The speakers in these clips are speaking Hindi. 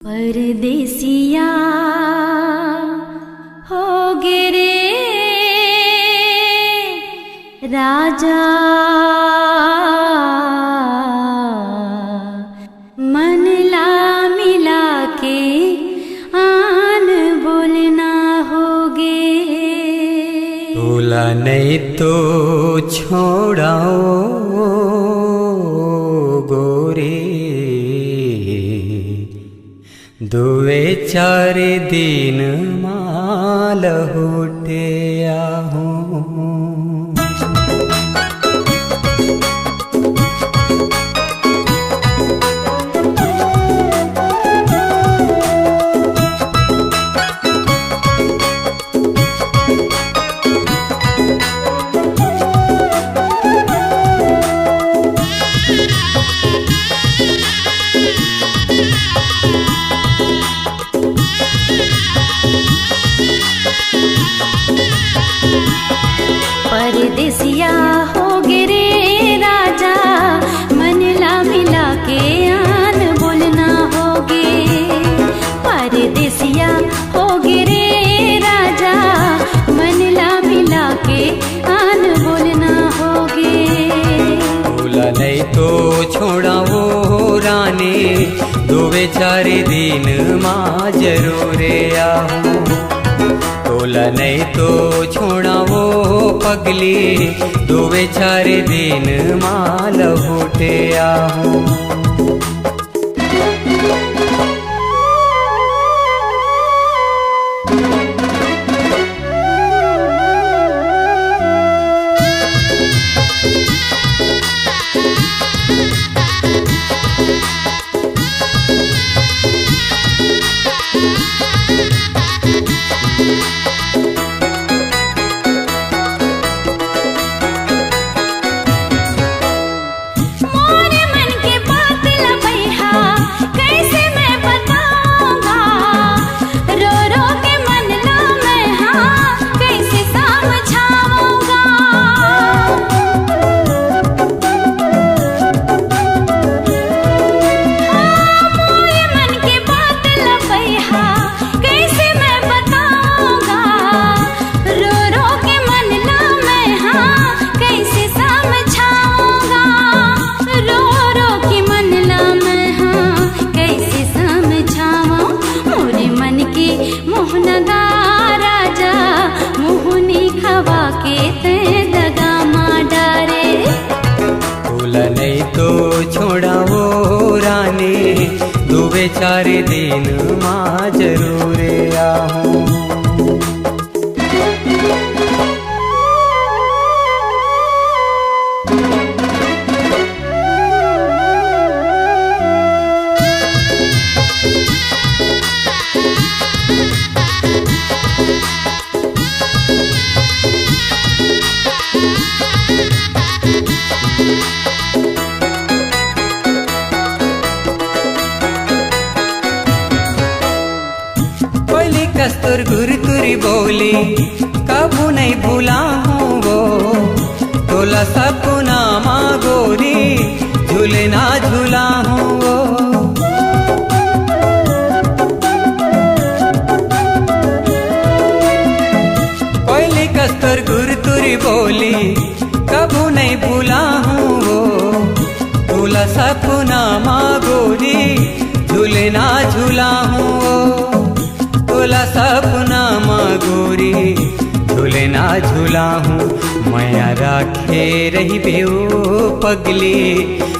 परदेसिया हो गे रे राजा, मन ला मिला के आन बोलना होगे। बोला नहीं तो छोड़ाओ गोरे, दुए चार दिन माल होटे आहूं। परदेसिया हो गे रे राजा, मन ला मिला के आन बोलना होगे। परदेसिया हो गे रे राजा, मन ला मिला के आन बोलना होगे। बोला नहीं तो छोड़ाओ रानी, दुए चार दिन मां जरूर आहूं। बोला नहीं तो छोड़ाओ पगली, दुए चार दिन माल होटे आहूं। नहीं तो छोड़ाओ रानी, दुए चार दिन मां जरूर आहूं। कस्तूर गुरतुरी बोली कबू नहीं भूला हूँ वो, तोला सपना माँ गोरी झूलना झूला हूँ वो। कोयली कस्तूर गुरतुरी बोली कबू नहीं भूला हूँ वो, तोला सपना माँ गोरी झूलना झूला हूँ वो। तोला सपना माँ गोरी झूलना झूला हूँ, मैया राखे रही बेओ पगली,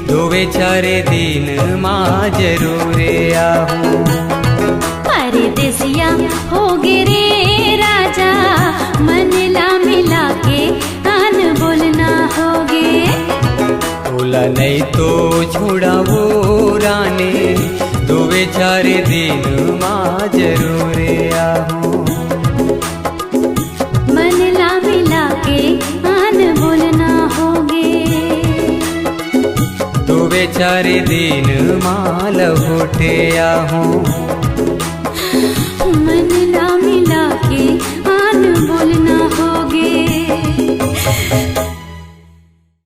दुए चार दिन माँ जरूर आहूं। परदेसिया हो गे रे राजा, मन ला मिला के आन बोलना होगे। बोला नहीं तो छोड़ाओ रानी, दुए चार दिन मां जरूर आहूं। मन ला मिला के आन बोलना होगे। दुए चार दिन माल होटे आहूं। मन